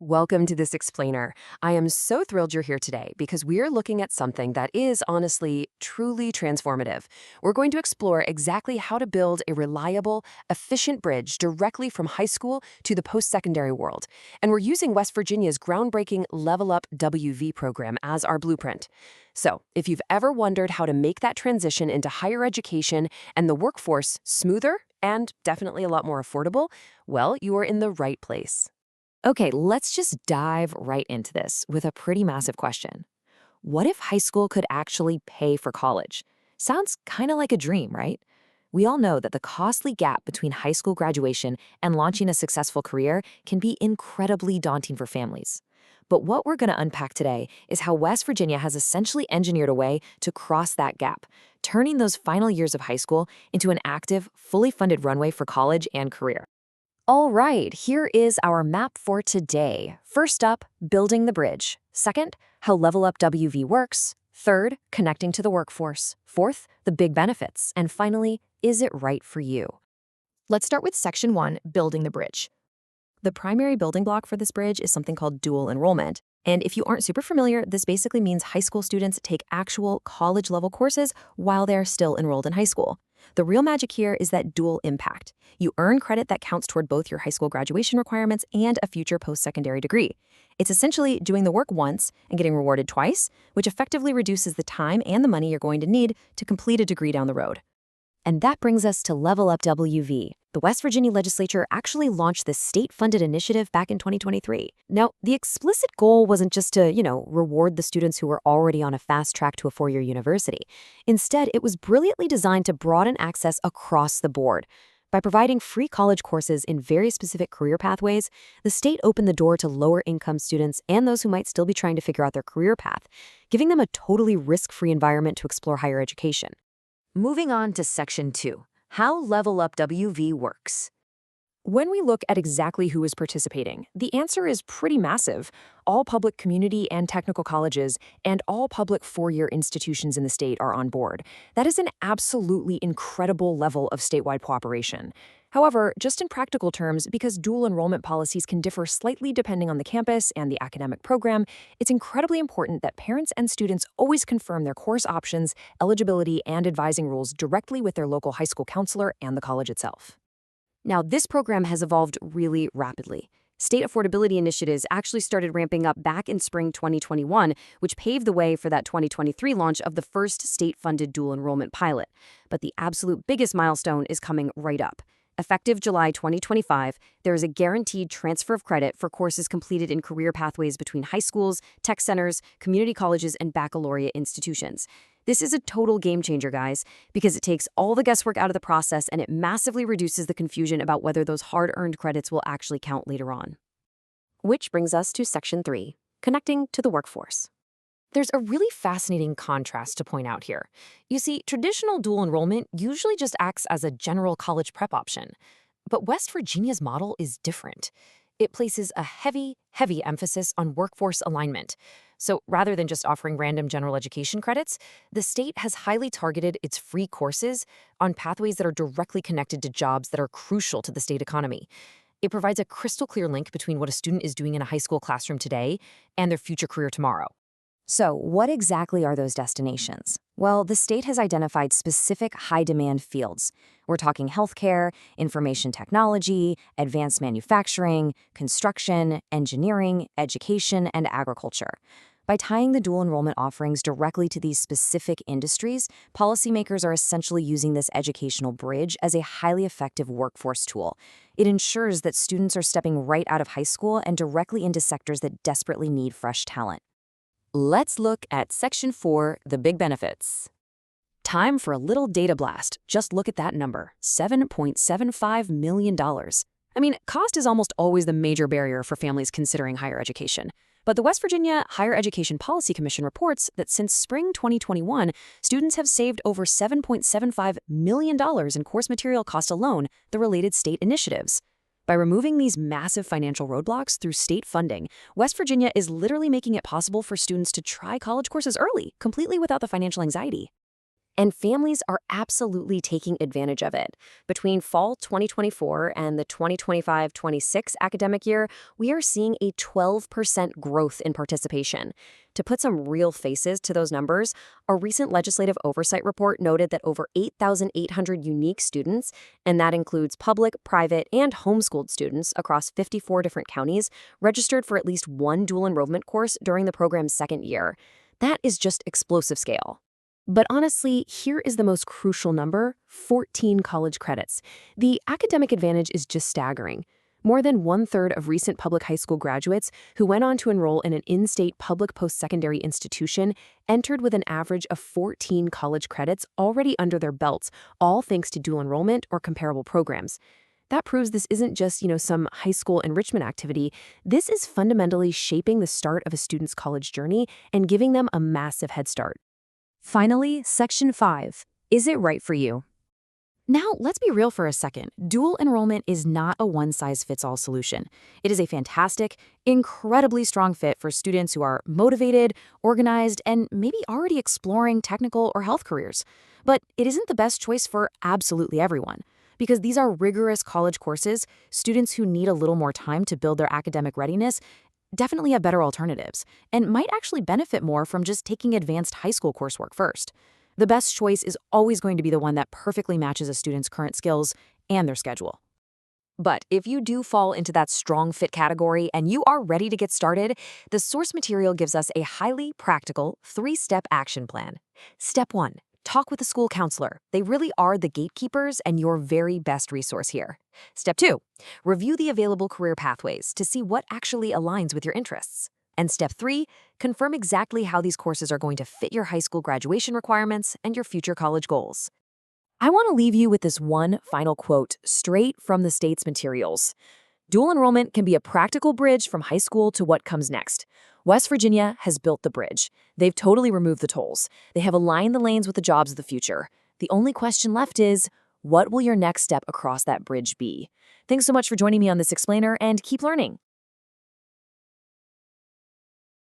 Welcome to this explainer. I am so thrilled you're here today because we are looking at something that is honestly truly transformative. We're going to explore exactly how to build a reliable, efficient bridge directly from high school to the post-secondary world. And we're using West Virginia's groundbreaking Level Up WV program as our blueprint. So, if you've ever wondered how to make that transition into higher education and the workforce smoother and definitely a lot more affordable, well, you are in the right place. Okay, let's just dive right into this with a pretty massive question. What if high school could actually pay for college? Sounds kind of like a dream, right? We all know that the costly gap between high school graduation and launching a successful career can be incredibly daunting for families. But what we're going to unpack today is how West Virginia has essentially engineered a way to cross that gap, turning those final years of high school into an active, fully funded runway for college and career. All right, here is our map for today. First up, building the bridge. Second, how Level Up WV works. Third, connecting to the workforce. Fourth, the big benefits. And finally, is it right for you? Let's start with Section 1, building the bridge. The primary building block for this bridge is something called dual enrollment. And if you aren't super familiar, this basically means high school students take actual college-level courses while they're still enrolled in high school. The real magic here is that dual impact. You earn credit that counts toward both your high school graduation requirements and a future post-secondary degree. It's essentially doing the work once and getting rewarded twice, which effectively reduces the time and the money you're going to need to complete a degree down the road. And that brings us to Level Up WV. The West Virginia legislature actually launched this state-funded initiative back in 2023. Now, the explicit goal wasn't just to, reward the students who were already on a fast track to a four-year university. Instead, it was brilliantly designed to broaden access across the board. By providing free college courses in very specific career pathways, the state opened the door to lower-income students and those who might still be trying to figure out their career path, giving them a totally risk-free environment to explore higher education. Moving on to Section 2, how Level Up WV works. When we look at exactly who is participating, the answer is pretty massive. All public community and technical colleges and all public four-year institutions in the state are on board. That is an absolutely incredible level of statewide cooperation. However, just in practical terms, because dual enrollment policies can differ slightly depending on the campus and the academic program, it's incredibly important that parents and students always confirm their course options, eligibility, and advising rules directly with their local high school counselor and the college itself. Now, this program has evolved really rapidly. State affordability initiatives actually started ramping up back in spring 2021, which paved the way for that 2023 launch of the first state-funded dual enrollment pilot. But the absolute biggest milestone is coming right up. Effective July 2025, there is a guaranteed transfer of credit for courses completed in career pathways between high schools, tech centers, community colleges, and baccalaureate institutions. This is a total game changer, guys, because it takes all the guesswork out of the process and it massively reduces the confusion about whether those hard-earned credits will actually count later on. Which brings us to Section 3, connecting to the workforce. There's a really fascinating contrast to point out here. You see, traditional dual enrollment usually just acts as a general college prep option. But West Virginia's model is different. It places a heavy emphasis on workforce alignment. So rather than just offering random general education credits, the state has highly targeted its free courses on pathways that are directly connected to jobs that are crucial to the state economy. It provides a crystal clear link between what a student is doing in a high school classroom today and their future career tomorrow. So, what exactly are those destinations? Well, the state has identified specific high-demand fields. We're talking healthcare, information technology, advanced manufacturing, construction, engineering, education, and agriculture. By tying the dual enrollment offerings directly to these specific industries, policymakers are essentially using this educational bridge as a highly effective workforce tool. It ensures that students are stepping right out of high school and directly into sectors that desperately need fresh talent. Let's look at Section 4, the big benefits. Time for a little data blast. Just look at that number, $7.75 million. I mean, cost is almost always the major barrier for families considering higher education. But the West Virginia Higher Education Policy Commission reports that since spring 2021, students have saved over $7.75 million in course material cost alone, the related state initiatives. By removing these massive financial roadblocks through state funding, West Virginia is literally making it possible for students to try college courses early, completely without the financial anxiety. and families are absolutely taking advantage of it. Between fall 2024 and the 2025-26 academic year, we are seeing a 12% growth in participation. To put some real faces to those numbers, a recent legislative oversight report noted that over 8,800 unique students, and that includes public, private, and homeschooled students across 54 different counties, registered for at least one dual enrollment course during the program's second year. That is just explosive scale. But honestly, here is the most crucial number: 14 college credits. The academic advantage is just staggering. More than one-third of recent public high school graduates who went on to enroll in an in-state public post-secondary institution entered with an average of 14 college credits already under their belts, all thanks to dual enrollment or comparable programs. That proves this isn't just, some high school enrichment activity. This is fundamentally shaping the start of a student's college journey and giving them a massive head start. Finally, Section 5. Is it right for you? Now, let's be real for a second. Dual enrollment is not a one-size-fits-all solution. It is a fantastic, incredibly strong fit for students who are motivated, organized, and maybe already exploring technical or health careers. But it isn't the best choice for absolutely everyone. Because these are rigorous college courses, students who need a little more time to build their academic readiness definitely have better alternatives, and might actually benefit more from just taking advanced high school coursework first. The best choice is always going to be the one that perfectly matches a student's current skills and their schedule. But if you do fall into that strong fit category and you are ready to get started, the source material gives us a highly practical 3-step action plan. Step 1. Talk with a school counselor. They really are the gatekeepers and your very best resource here. Step 2. Review the available career pathways to see what actually aligns with your interests. And Step 3, confirm exactly how these courses are going to fit your high school graduation requirements and your future college goals. I want to leave you with this one final quote straight from the state's materials. Dual enrollment can be a practical bridge from high school to what comes next. West Virginia has built the bridge. They've totally removed the tolls. They have aligned the lanes with the jobs of the future. The only question left is, what will your next step across that bridge be? Thanks so much for joining me on this explainer, and keep learning.